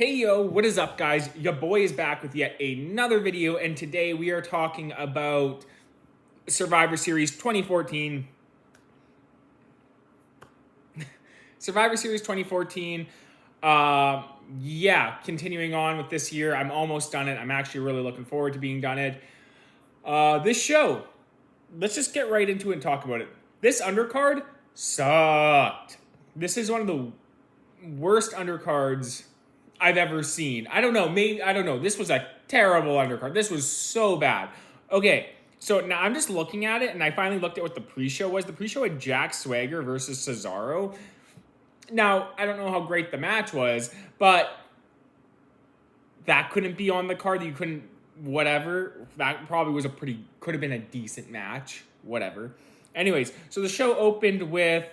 Hey yo, what is up guys? Your boy is back with yet another video, and today we are talking about Survivor Series 2014. Survivor Series 2014. Continuing on with this year. I'm almost done it. I'm actually really looking forward to being done it. This show, let's just get right into it and talk about it. This undercard sucked. This is one of the worst undercards I've ever seen. I don't know. This was a terrible undercard. This was so bad. Okay, so now I'm just looking at it, and I finally looked at what the pre-show was. The pre-show had Jack Swagger versus Cesaro. Now, I don't know how great the match was, but that couldn't be on the card. You couldn't, whatever. That probably was could have been a decent match. Whatever. Anyways, so the show opened with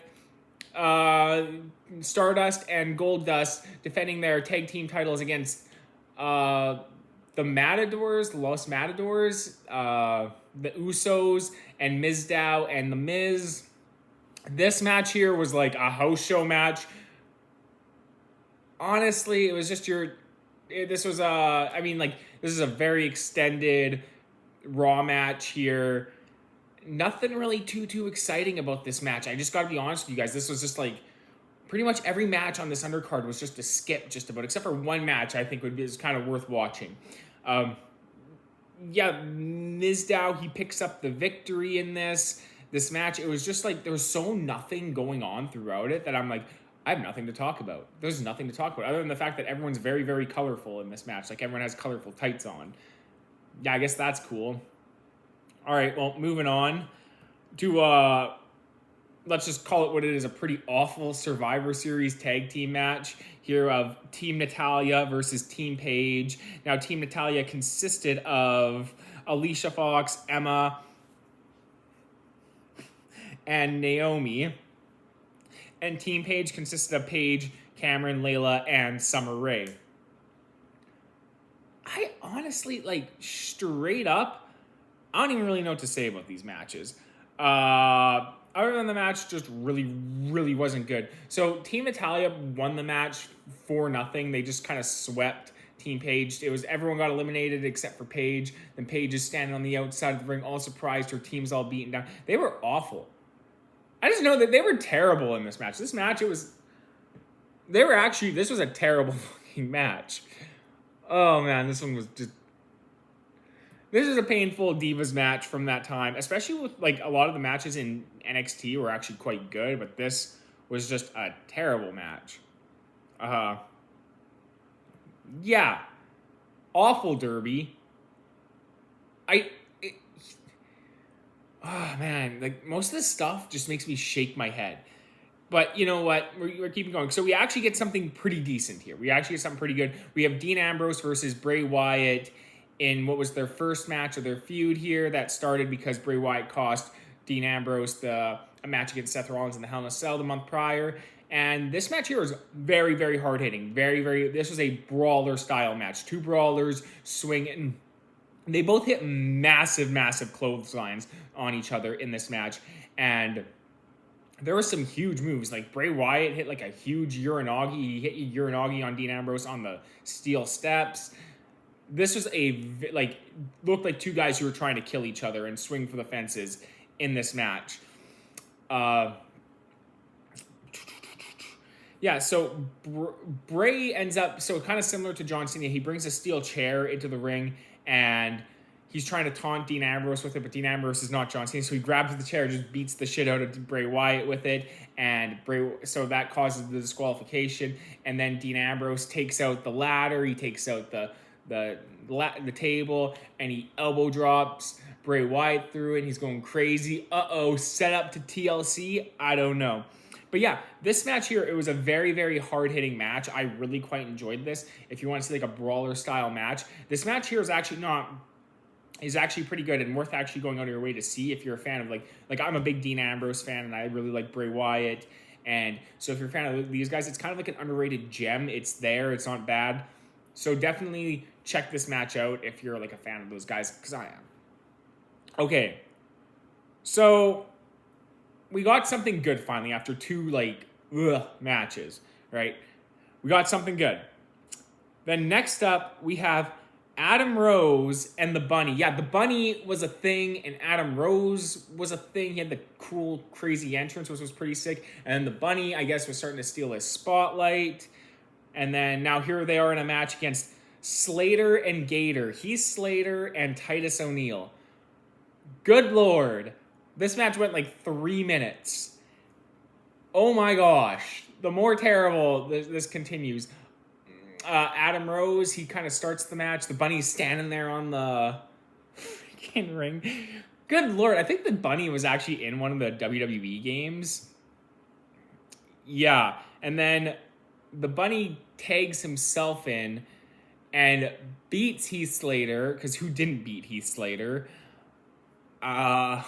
Stardust and Goldust defending their tag team titles against the Matadores, the Los Matadores, the Usos, and Mizdow and the Miz. This match here was like a house show match. Honestly, it was just this is a very extended Raw match here. Nothing really too exciting about this match. I just got to be honest with you guys. This was just like pretty much every match on this undercard was just a skip, just about, except for one match I think is kind of worth watching. Mizdow, he picks up the victory in this match. It was just like there was so nothing going on throughout it that I'm like, I have nothing to talk about. There's nothing to talk about other than the fact that everyone's very, very colorful in this match. Like everyone has colorful tights on. Yeah, I guess that's cool. All right, well, moving on to, let's just call it what it is, a pretty awful Survivor Series tag team match here of Team Natalya versus Team Paige. Now, Team Natalya consisted of Alicia Fox, Emma, and Naomi. And Team Paige consisted of Paige, Cameron, Layla, and Summer Rae. I honestly, straight up, I don't even really know what to say about these matches. Other than the match just really wasn't good. So Team Natalya won the match 4-0. They just kind of swept Team Paige. It was everyone got eliminated except for Paige. Then Paige is standing on the outside of the ring, all surprised. Her team's all beaten down. They were awful. I just know that they were terrible in this match. This was a terrible fucking match. Oh man, this is a painful Divas match from that time, especially with a lot of the matches in NXT were actually quite good, but this was just a terrible match. Awful Derby. Most of this stuff just makes me shake my head. But you know what? We're keeping going. So we actually get something pretty decent here. We actually get something pretty good. We have Dean Ambrose versus Bray Wyatt in what was their first match of their feud here. That started because Bray Wyatt cost Dean Ambrose a match against Seth Rollins in the Hell in a Cell the month prior. And this match here was very, very hard-hitting. This was a brawler-style match. Two brawlers swinging. They both hit massive clotheslines on each other in this match. And there were some huge moves. Like Bray Wyatt hit a huge Uranagi. He hit Uranagi on Dean Ambrose on the steel steps. This was looked like two guys who were trying to kill each other and swing for the fences in this match. So Bray ends up, so kind of similar to John Cena, he brings a steel chair into the ring and he's trying to taunt Dean Ambrose with it, but Dean Ambrose is not John Cena, so he grabs the chair, just beats the shit out of Bray Wyatt with it, so that causes the disqualification, and then Dean Ambrose takes out the ladder, he takes out the table, and he elbow drops Bray Wyatt through it, and he's going crazy. Set up to TLC? I don't know. But yeah, this match here, it was a very, very hard-hitting match. I really quite enjoyed this. If you want to see a brawler-style match, this match here is actually pretty good and worth actually going out of your way to see if you're a fan of I'm a big Dean Ambrose fan, and I really like Bray Wyatt. And so if you're a fan of these guys, it's kind of like an underrated gem. It's there. It's not bad. So definitely check this match out if you're a fan of those guys, because I am. Okay. So we got something good finally after two matches, right? We got something good. Then next up, we have Adam Rose and the Bunny. Yeah, the Bunny was a thing, and Adam Rose was a thing. He had the cool, crazy entrance, which was pretty sick. And the Bunny, I guess, was starting to steal his spotlight. And then now here they are in a match against Slater and Gator. Heath Slater and Titus O'Neil. Good Lord. This match went like 3 minutes. Oh my gosh. The more terrible this continues. Adam Rose, he kind of starts the match. The Bunny's standing there on the freaking ring. Good Lord. I think the Bunny was actually in one of the WWE games. Yeah. And then the Bunny tags himself in and beats Heath Slater, because who didn't beat Heath Slater? The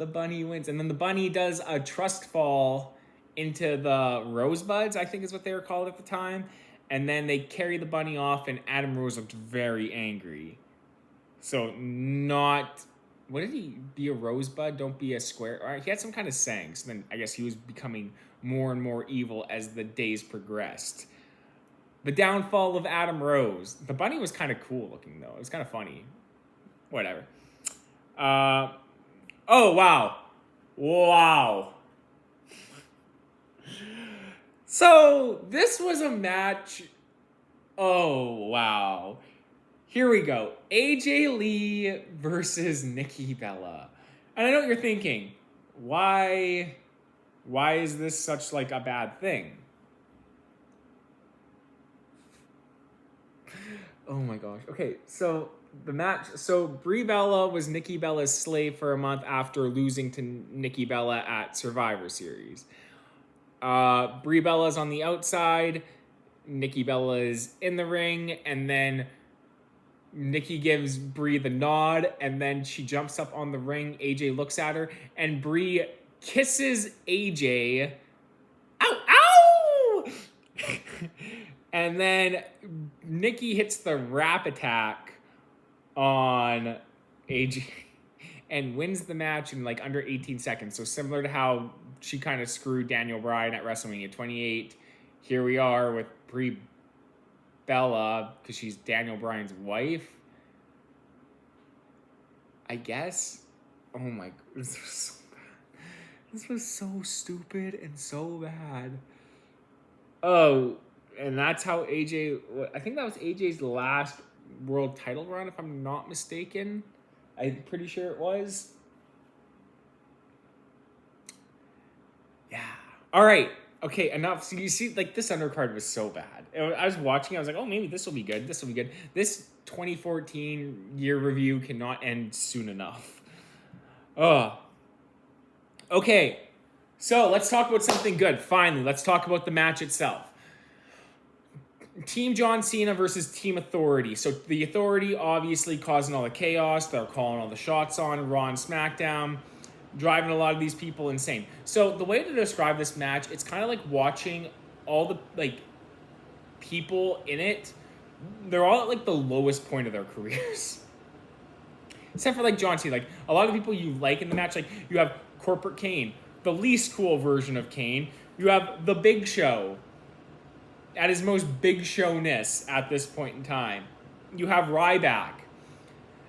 Bunny wins. And then the Bunny does a trust fall into the Rosebuds, I think is what they were called at the time. And then they carry the Bunny off, and Adam Rose looked very angry. So not... What did he... Be a rosebud, don't be a square... All right, he had some kind of saying. So then I guess he was becoming more and more evil as the days progressed. The downfall of Adam Rose. The Bunny was kind of cool looking, though. It was kind of funny. Whatever. Oh, wow. Wow. So, this was a match. Oh, wow. Here we go. AJ Lee versus Nikki Bella. And I know what you're thinking. Why is this such like a bad thing? Oh my gosh. Okay, so the match. So Brie Bella was Nikki Bella's slave for a month after losing to Nikki Bella at Survivor Series. Brie Bella's on the outside. Nikki Bella is in the ring, and then Nikki gives Brie the nod, and then she jumps up on the ring. AJ looks at her, and Brie kisses AJ. Ow! Ow! And then Nikki hits the rap attack on AJ and wins the match in like under 18 seconds. So similar to how she kind of screwed Daniel Bryan at WrestleMania 28. Here we are with Brie Bella, because she's Daniel Bryan's wife, I guess. Oh my... This was so bad. This was so stupid and so bad. Oh, and that's how AJ... I think that was AJ's last world title run, if I'm not mistaken. I'm pretty sure it was. Yeah. All right. Okay, enough. So you see, like, this undercard was so bad. I was watching, I was like, oh, maybe this will be good. This will be good. This 2014 year review cannot end soon enough. Okay, so let's talk about something good. Finally, let's talk about the match itself. Team John Cena versus Team Authority. So the Authority obviously causing all the chaos. They're calling all the shots on Raw and SmackDown, driving a lot of these people insane. So the way to describe this match, it's kind of like watching all the like people in it. They're all at like the lowest point of their careers. Except for like John Cena. Like a lot of the people you like in the match, like you have Corporate Kane, the least cool version of Kane. You have the Big Show at his most big showness at this point in time. You have Ryback.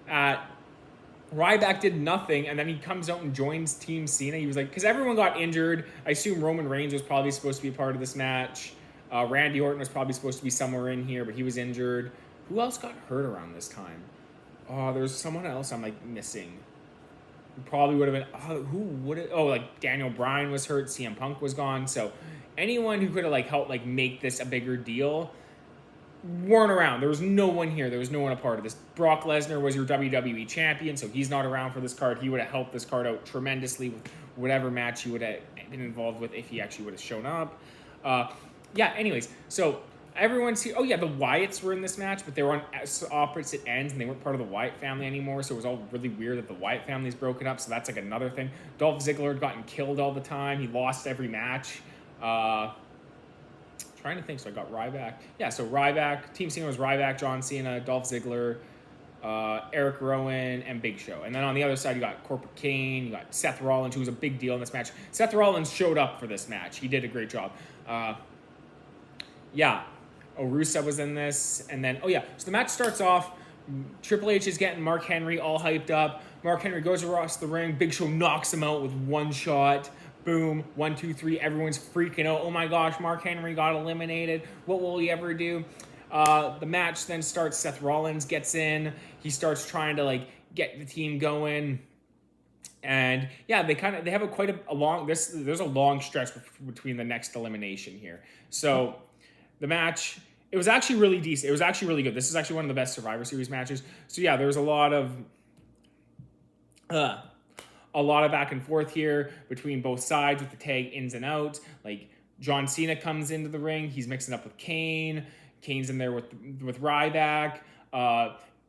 Ryback did nothing, and then he comes out and joins Team Cena. He was like, because everyone got injured. I assume Roman Reigns was probably supposed to be a part of this match. Randy Orton was probably supposed to be somewhere in here, but he was injured. Who else got hurt around this time? Oh, there's someone else I'm like missing. Who probably would have been. Who would it? Oh, like Daniel Bryan was hurt. CM Punk was gone. So anyone who could have like helped like make this a bigger deal weren't around. There was no one here. There was no one a part of this. Brock Lesnar was your WWE champion, so he's not around for this card. He would have helped this card out tremendously with whatever match he would have been involved with if he actually would have shown up. Yeah, anyways, so everyone's here. Oh, yeah, the Wyatts were in this match, but they were on opposite ends, and they weren't part of the Wyatt family anymore, so it was all really weird that the Wyatt family's broken up, so that's like another thing. Dolph Ziggler had gotten killed all the time. He lost every match. Trying to think, so I got Ryback. Yeah, so Ryback, Team Cena was Ryback, John Cena, Dolph Ziggler, Eric Rowan, and Big Show. And then on the other side, you got Corporate Kane, you got Seth Rollins, who was a big deal in this match. Seth Rollins showed up for this match. He did a great job. yeah. Oh, Rusev was in this. And then, so the match starts off. Triple H is getting Mark Henry all hyped up. Mark Henry goes across the ring. Big Show knocks him out with one shot. Boom. 1, 2, 3. Everyone's freaking out. Oh my gosh, Mark Henry got eliminated. What will he ever do? The match then starts. Seth Rollins gets in. He starts trying to get the team going. And yeah, they have quite a long. There's a long stretch between the next elimination here. So the match, it was actually really decent. It was actually really good. This is actually one of the best Survivor Series matches. So yeah, there's a lot of back and forth here between both sides with the tag ins and outs. Like John Cena comes into the ring. He's mixing up with Kane. Kane's in there with Ryback.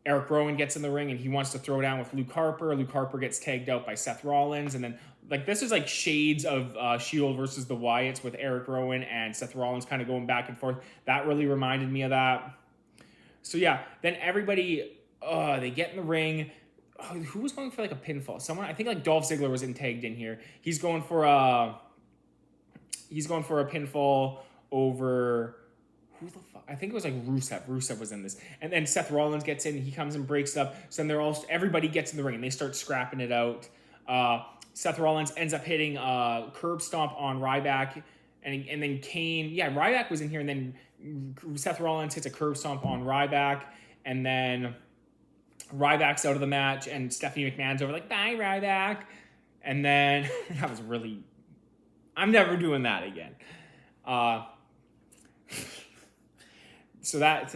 Eric Rowen gets in the ring and he wants to throw down with Luke Harper. Luke Harper gets tagged out by Seth Rollins. And then this is shades of Shield versus the Wyatts with Eric Rowen and Seth Rollins kind of going back and forth. That really reminded me of that. So yeah, then everybody, they get in the ring. Who was going for a pinfall? Someone, I think Dolph Ziggler was tagged in here. He's going for a pinfall over, who the fuck? I think it was Rusev. Rusev was in this. And then Seth Rollins gets in, he comes and breaks it up. So then everybody gets in the ring and they start scrapping it out. Seth Rollins ends up hitting a curb stomp on Ryback. And then Kane, Ryback was in here, and then Seth Rollins hits a curb stomp on Ryback. And then Ryback's out of the match, and Stephanie McMahon's over bye, Ryback. And then, that was really, I'm never doing that again. So then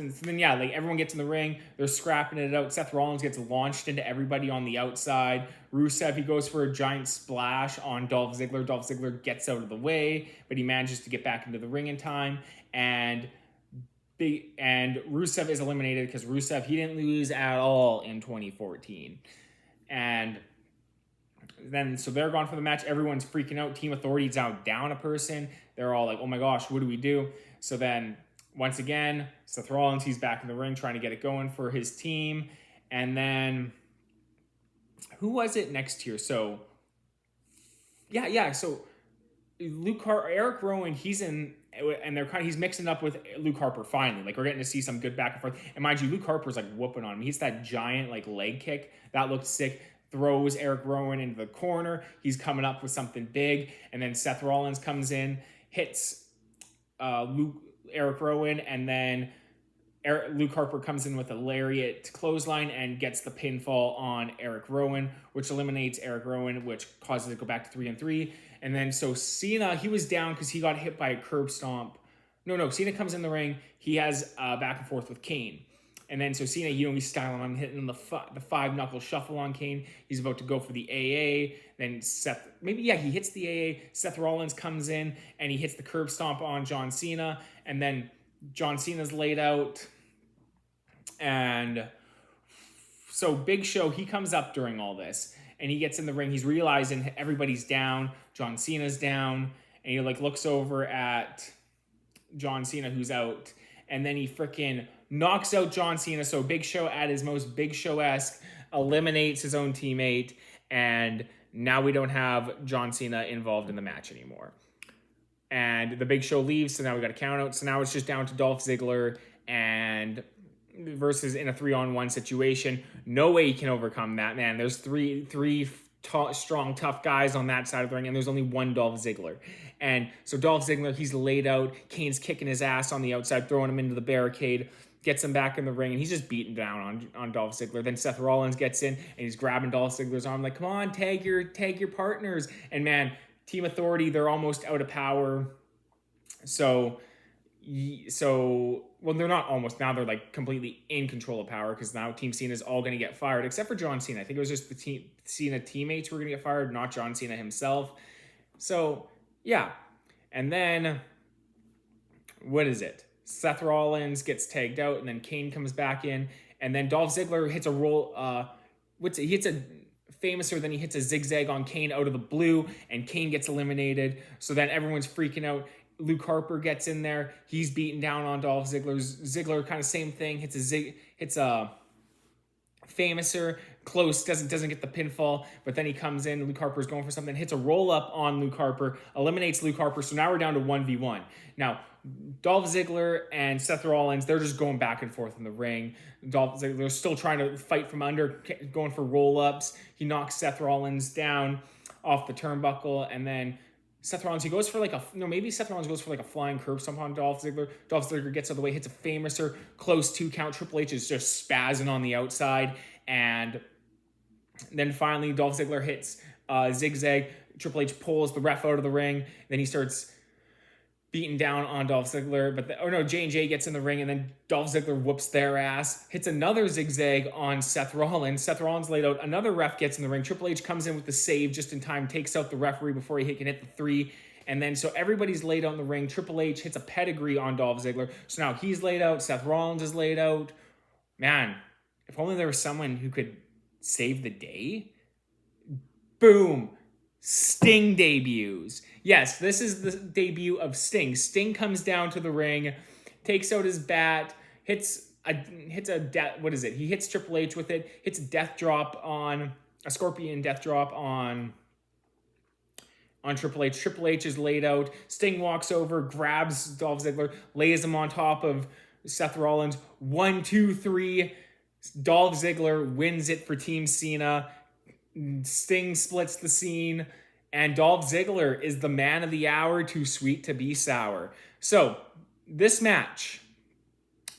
everyone gets in the ring, they're scrapping it out. Seth Rollins gets launched into everybody on the outside. Rusev, he goes for a giant splash on Dolph Ziggler. Dolph Ziggler gets out of the way, but he manages to get back into the ring in time. And Rusev is eliminated because Rusev, he didn't lose at all in 2014. And then, so they're gone for the match. Everyone's freaking out. Team Authority's now down a person. They're all oh my gosh, what do we do? So then, once again, Seth Rollins, he's back in the ring trying to get it going for his team. And then, who was it next year? So, so Eric Rowen, he's in, and he's mixing up with Luke Harper finally. We're getting to see some good back and forth. And mind you, Luke Harper's whooping on him. He's that giant leg kick. That looked sick. Throws Eric Rowen into the corner. He's coming up with something big. And then Seth Rollins comes in, hits Eric Rowen, and then Luke Harper comes in with a lariat clothesline and gets the pinfall on Eric Rowen, which eliminates Eric Rowen, which causes it to go back to 3-3. And then so Cena, he was down because he got hit by a curb stomp. No, Cena comes in the ring. He has back and forth with Kane. And then so Cena, he's styling on hitting the 5-knuckle shuffle on Kane. He's about to go for the AA. Then Seth, he hits the AA. Seth Rollins comes in and he hits the curb stomp on John Cena. And then John Cena's laid out. And so Big Show, he comes up during all this. And he gets in the ring. He's realizing everybody's down. John Cena's down. And he looks over at John Cena, who's out. And then he freaking knocks out John Cena. So Big Show, at his most Big Show-esque, eliminates his own teammate. And now we don't have John Cena involved in the match anymore. And the Big Show leaves, so now we got a count out. So now it's just down to Dolph Ziggler and versus in a 3-on-1 situation. No way he can overcome that, man. There's three strong, tough guys on that side of the ring, and there's only one Dolph Ziggler. And so Dolph Ziggler, he's laid out. Kane's kicking his ass on the outside, throwing him into the barricade, gets him back in the ring, and he's just beating down on Dolph Ziggler. Then Seth Rollins gets in, and he's grabbing Dolph Ziggler's arm, come on, tag your partners. And man, Team Authority, they're almost out of power. So they're not almost. Now they're completely in control of power because now Team Cena is all going to get fired, except for John Cena. I think it was just the Cena teammates who were going to get fired, not John Cena himself. So, yeah. And then, what is it? Seth Rollins gets tagged out, and then Kane comes back in, and then Dolph Ziggler hits a roll. He hits a famouser, then he hits a zigzag on Kane out of the blue, and Kane gets eliminated. So then everyone's freaking out. Luke Harper gets in there. He's beating down on Dolph Ziggler. Ziggler, kind of same thing. Hits a famouser. Close, doesn't get the pinfall, but then he comes in. Luke Harper's going for something, hits a roll up on Luke Harper, eliminates Luke Harper. So now we're down to 1v1. Now, Dolph Ziggler and Seth Rollins, they're just going back and forth in the ring. Dolph Ziggler's still trying to fight from under, going for roll-ups. He knocks Seth Rollins down off the turnbuckle, and then Seth Rollins, he goes for like maybe Seth Rollins goes for like a flying curb stomp on Dolph Ziggler. Dolph Ziggler gets out of the way, hits a famouser, close 2 count. Triple H is just spazzing on the outside, and then finally Dolph Ziggler hits zigzag. Triple H pulls the ref out of the ring. Then he starts beating down on Dolph Ziggler. J&J gets in the ring, and then Dolph Ziggler whoops their ass. Hits another zigzag on Seth Rollins. Seth Rollins laid out. Another ref gets in the ring. Triple H comes in with the save just in time, takes out the referee before he can hit the 3. And then so everybody's laid out in the ring. Triple H hits a pedigree on Dolph Ziggler. So now he's laid out. Seth Rollins is laid out. Man, if only there was someone who could save the day. Boom. Sting debuts. Yes, this is the debut of Sting. Sting comes down to the ring, takes out his bat, hits a what is it? He hits Triple H with it, hits a scorpion death drop on Triple H. Triple H is laid out. Sting walks over, grabs Dolph Ziggler, lays him on top of Seth Rollins. 1, 2, 3. Dolph Ziggler wins it for Team Cena. Sting splits the scene, and Dolph Ziggler is the man of the hour, too sweet to be sour. So this match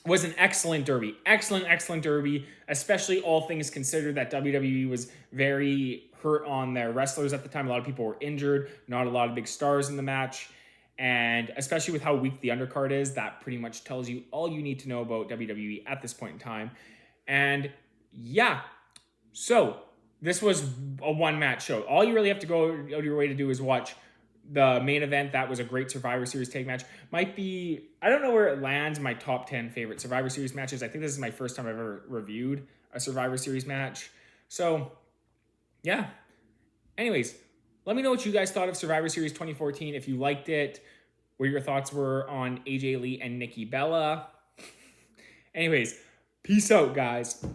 was an excellent derby. Excellent derby, especially all things considered that WWE was very hurt on their wrestlers at the time. A lot of people were injured, not a lot of big stars in the match. And especially with how weak the undercard is, that pretty much tells you all you need to know about WWE at this point in time. And yeah, so this was a one-match show. All you really have to go out of your way to do is watch the main event. That was a great Survivor Series tag match. Might be, I don't know where it lands, my top 10 favorite Survivor Series matches. I think this is my first time I've ever reviewed a Survivor Series match. So, yeah. Anyways, let me know what you guys thought of Survivor Series 2014. If you liked it, what your thoughts were on AJ Lee and Nikki Bella. Anyways, peace out, guys.